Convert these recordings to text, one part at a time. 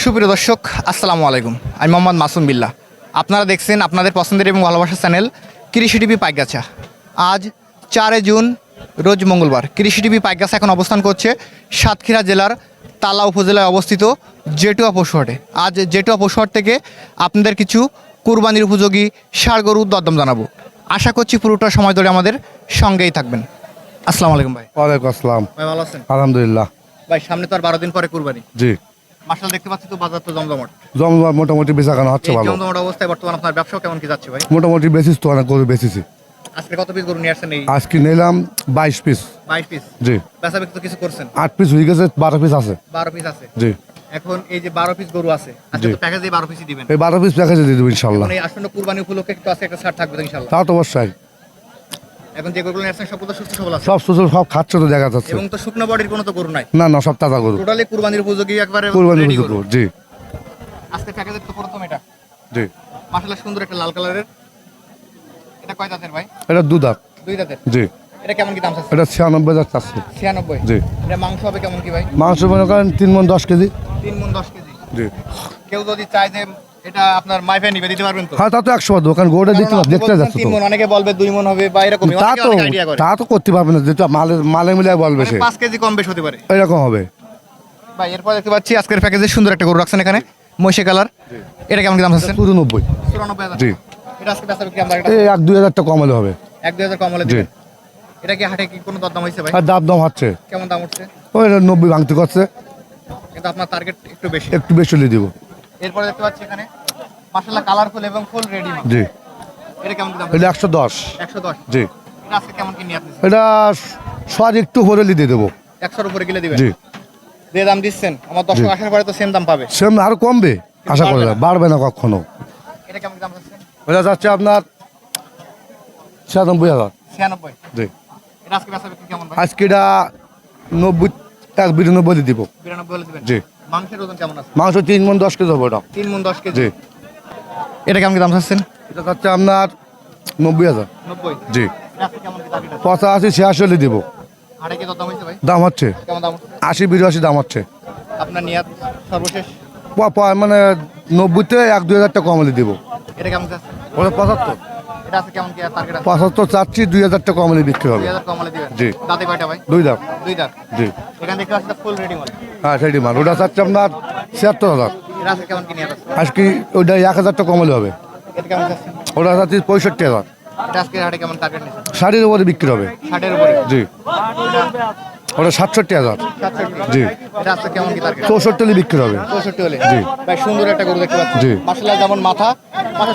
সুপ্রিয় দর্শক আসসালামু আলাইকুম, আমি মোহাম্মদ মাসুম বিল্লাহ। আপনারা দেখছেন আপনাদের পছন্দের এবং ভালোবাসার চ্যানেল কৃষি টিভি পাইকগাছা। আজ 4 জুন রোজ মঙ্গলবার। কৃষি টিভি পাইকগাছা এখন অবস্থান করছে সাতক্ষীরা জেলার তালা উপজেলায় অবস্থিত জেটুয়া পশুহাটে। আজ জেটুয়া পশুহাট থেকে আপনাদের কিছু কুরবানির উপযোগী ষাঁড় গরুর দরদাম জানাবো। আশা করছি পুরোটা সময় ধরে আমাদের সঙ্গেই থাকবেন। আসসালামু আলাইকুম ভাই। ওয়ালাইকুম আসসালাম। ভাই ভালো আছেন? আলহামদুলিল্লাহ। ভাই সামনে তো আর 12 দিন পরে কুরবানি। জি, মাশাআল্লাহ দেখতে পাচ্ছি তো বাজার তো জমজমাট। জমজমাট মোটামুটি বেচাকেনা হচ্ছে এই ভালো। জমজমাট অবস্থায় বর্তমান আপনার ব্যবসা কেমন কি যাচ্ছে ভাই? মোটামুটি বেশিস তো অনেক গরু বেচেছি। আজকে কত পিস গরু নিয়ে আসছেন? এই আজকে নিলাম 22 পিস। 22 পিস। জি, বেচা বিক্রি তো কিছু করছেন? 8 পিস হয়ে গেছে, 12 পিস আছে। 12 পিস আছে। জি, এখন এই যে 12 পিস গরু আছে, আজকে জি। তো প্যাকেজে 12 পিসই দিবেন। এই 12 পিস প্যাকেজে দিয়ে দেবো ইনশাল্লাহ। এখন এই আসন্ন কুরবানি উপলক্ষে তো আছে একটা ছাড় থাকবে তো ইনশাআল্লাহ। তা তো অবশ্যই। এখন যে গরুগুলো নিয়ে আসছেন সবগুলো তো সুস্থ সবল আছে সব সুযোগ সব খাচ্ছে তো দেখা যাচ্ছে। এবং তো শুকনো বডির কোনো তো গরু নাই। না না, সব তাজা গরু, টোটালি কুরবানির উপযোগী একবারে কুরবানি ready উপযুক্ত। গরু। জি আজকে প্যাকেজের তো প্রথম এটা। জি, মাশাআল্লাহ সুন্দর একটা লাল কালারের। এটা কয় দাঁতের ভাই? এটা দুধাত। দুই দাঁতের। জি, এটা কেমন কি দাম আছে? এটা 96,000 চাচ্ছে। 96। জি, এটা মাংস হবে কেমন কি ভাই? মাংস মনে করেন 3 মণ 10 কেজি। 3 মণ 10 কেজি। জি, কেউ যদি চায় যে এটা আপনার মাইফে নিবে দিতে পারবেন তো? হ্যাঁ তা তো 100 দোকান গরুটা দেখতে যাচ্ছে 3 তো। মণ, অনেকে বলবে 2 মণ হবে বা এরকম তা অনেকে তো অনেক আইডিয়া করে। তা তো করতে পারবে না, যেটা মালে মিলে বলবে সে 5 কেজি কম বেশি হতে পারে। এরকম হবে। ভাই এরপর দেখতে পাচ্ছি আজকের প্যাকেজে সুন্দর একটা গরু রাখছেন এখানে, মহিষে কালার। এটা কেমন কি দাম আছে? 94। 94,000। জি, এটা আজকে বেচা বিক্রি আমরা এই 1-2,000 টাকা কমালে হবে। 1-2,000 কম হলে জি। দিবেন। এটা কি হাটে কি কোনো দরদাম হয়েছে ভাই? আর দাম হচ্ছে কেমন দাম উঠছে? ওই 90 ভাঙতে করছে, কিন্তু আপনার টার্গেট একটু বেশি। একটু বেশি হলে দিব। এরপর দেখতে পাচ্ছি এখানে মাশাআল্লাহ কালারফুল এবং ফুল রেডি। জি, এটা কেমন কি দাম? এটা 110। 110। জি, এটা আজকে কেমন কি নিয়ে আপনি? এটা স্বাদ একটু হলে দিয়ে দেবো। 100 এর উপরে গেলে দিবেন। জি, যে দাম দিচ্ছেন আমার দর্শক আসার পরে তো সেম দাম পাবে। সেম আর কমবে আশা করা যায়, বাড়বে না কখনো। এটা কেমন কি দাম আছে? এটা যাচ্ছে আপনার 96,000। 96। জি, এটা আজকে বেচা বিক্রি কেমন ভাই? আজকে এটা 90 92 দিয়ে দিব। 92 হলে দিবেন। জি, মাংসের ওজন কেমন আছে? মাংস 3 মণ 10 কেজি হবে ওটা। 3 মণ 10 কেজি। জি, এটা কেমন কি দাম চাচ্ছেন? এটা যাচ্ছে আপনার 90,000। 90। জি, এটা আজকে কেমন কি টার্গেট আছে? 85-86 হলে দিব। হাটে কি দরদাম হয়েছে ভাই? দাম হচ্ছে কেমন দাম হচ্ছে? 80-82 দাম হচ্ছে। আপনার নিয়াত সর্বশেষ? মানে 90-তে 1-2,000 টাকা কমলে দিব। এটা কেমন চাচ্ছেন? ওটা 75। এটা আছে কেমন কি টার্গেট আছে? 75 চাচ্ছি, 2,000 টাকা কমলে বিক্রি হবে। 2000 কম হলে দিবেন। জি। দাঁতে কয়টা ভাই? 2 দাম। 2 দাঁত। জি, এখানে দেখতে পাচ্ছি ফুল রেডি মাল। হ্যাঁ সেটি মাল। ওটা চাচ্ছে আপনার 76,000। এটা আছে কেমন কি নিয়াত আছে? আজকে ওইটা 1,000 টাকা কমলে হবে। এটা কেমন চাচ্ছেন? ওটা চাচ্ছি 65,000। এটা আজকে হাটে কেমন টার্গেট নিছেন? 60-এর উপরে বিক্রি হবে। 60 এর উপরে। জি, ওটা 67,000। 67। জি, এটা আজকে কেমন কি টার্গেট? 64 হলে বিক্রি হবে। 64 হলে। জি। ভাই সুন্দর একটা গরু দেখতে পাচ্ছি। জি। মাশাআল্লাহ যেমন মাথা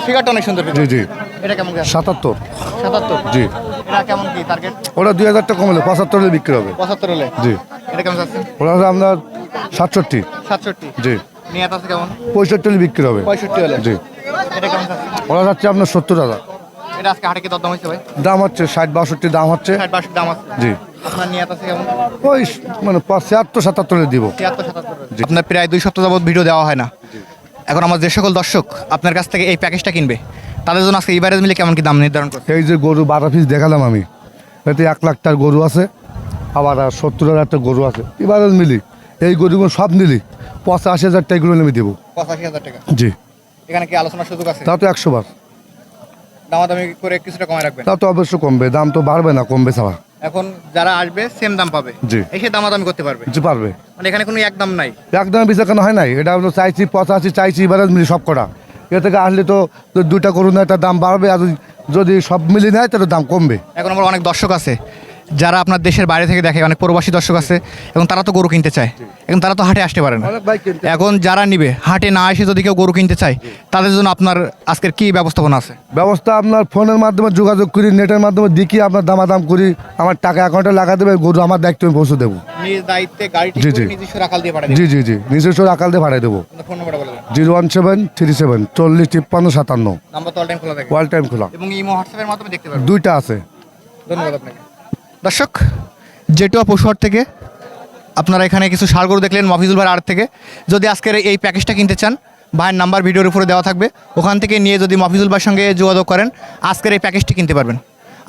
ফিগারটা অনেক সুন্দর। জি জি, এটা কেমন কি আছে? 77। 77। জি, এটা কেমন কি টার্গেট? ওটা 2,000 টাকা কমলে 75 হলে বিক্রি হবে। 75 হলে। জি, এটা কেমন যাচ্ছে? ওটা হচ্ছে আপনার 67। 67। জি, নিয়াত আছে কেমন? 65 হলে বিক্রি হবে। 65 হলে। জি, এটা কেমন যাচ্ছে? ওটা যাচ্ছে আপনার 70,000। এটা আজকে হাটে কি দরদাম হয়েছে ভাই? দাম হচ্ছে 60-62 দাম হচ্ছে। 60-62 দাম আছে। জি, আপনার নিয়াত আছে কেমন? ওই মানে 76-77 দিব। 73-77। আপনার প্রায় 2 সপ্তাহ যাবত ভিডিও দেওয়া হয় না। এখন আমার যে সকল দর্শক আপনার কাছ থেকে এই প্যাকেজটা কিনবে তাদের জন্য আজকে এভারেজ মিলে কেমন কি দাম নির্ধারণ করছে? এই যে গরু 12 পিস দেখালাম আমি, এতে 1 লাখ টাকার গরু আছে, আবার 70,000 টাকা গরু আছে। এবারে মিলি এই গরুগুলো সব নিলি 85,000 টাকা করে আমি দেবো। 85,000 টাকা। জি, এখানে কি আলোচনার সুযোগ আছে? তা তো 100 বার। দামাদামি করে কিছুটা কমায় রাখবেন। তা তো অবশ্য কমবে, দাম তো বাড়বে না, কমবে ছাড়া। এখন যারা আসবে সেম দাম পাবে। জি। এসে দামাদামি করতে পারবে। কিছু পারবে। মানে এখানে কোনো একদম নাই। একদম বিচার কেন হয় নাই, এটা হলো চাইছি 85 চাইছি, এবারে মিলি সব কটা। এ থেকে আসলে তো 2টা গরু না, একটা দাম বাড়বে, আর যদি সব মিলি নেয় তাহলে দাম কমবে। এখন আমার অনেক দর্শক আছে যারা আপনার দেশের বাইরে থেকে দেখে, অনেক প্রবাসী দর্শক আছে এবং তারা তো গরু কিনতে চায়, এখন তারা তো হাটে আসতে পারে না। অনেক ভাই কিনতে এখন যারা নিবে হাটে না এসে যদি কেউ গরু কিনতে চায় তাদের জন্য আপনার আজকের কি ব্যবস্থাপনা আছে? ব্যবস্থা আপনার ফোনের মাধ্যমে যোগাযোগ করি, নেটের মাধ্যমে দেখি, আপনার দামাদাম করি, আমার টাকা অ্যাকাউন্টে লাগা দেবে, গরু আমার দায়িত্ব আমি পৌঁছে দেবো। নিজ দায়িত্বে গাড়ি ঠিক জি, করে জি। নিজস্ব রাখাল দিয়ে পাঠিয়ে জি দিবেন। জি জি, নিজস্ব আকাল দিয়ে ভাড়াই দেবো। আপনার ফোন নাম্বারটা বলে দেন। 01737 405357। নাম্বার তো অল টাইম খোলা থাকে ওয়াল টাইম খোলা। এবং ইমো হোয়াটসঅ্যাপের মাধ্যমে দেখতে পারবেন। 2টা আছে। ধন্যবাদ আপনাকে। দর্শক, জেটুয়া পশুহাট থেকে আপনারা এখানে কিছু ষাঁড় গরু দেখলেন মফিজুল ভাইয়ের আড়ত থেকে। যদি আজকের এই প্যাকেজটা কিনতে চান, ভাইয়ের নাম্বার ভিডিওর উপরে দেওয়া থাকবে, ওখান থেকে নিয়ে যদি মফিজুল ভাইয়ের সঙ্গে যোগাযোগ করেন আজকের এই প্যাকেজটি কিনতে পারবেন।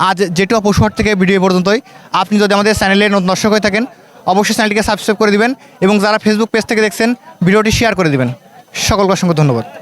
আজ জেটুয়া পশুহাট থেকে ভিডিও পর্যন্তই। আপনি যদি আমাদের চ্যানেলে নতুন দর্শক হয়ে থাকেন অবশ্যই চ্যানেলটিকে সাবস্ক্রাইব করে দিবেন এবং যারা ফেসবুক পেজ থেকে দেখছেন ভিডিওটি শেয়ার করে দিবেন। সকলকে অসংখ্য ধন্যবাদ।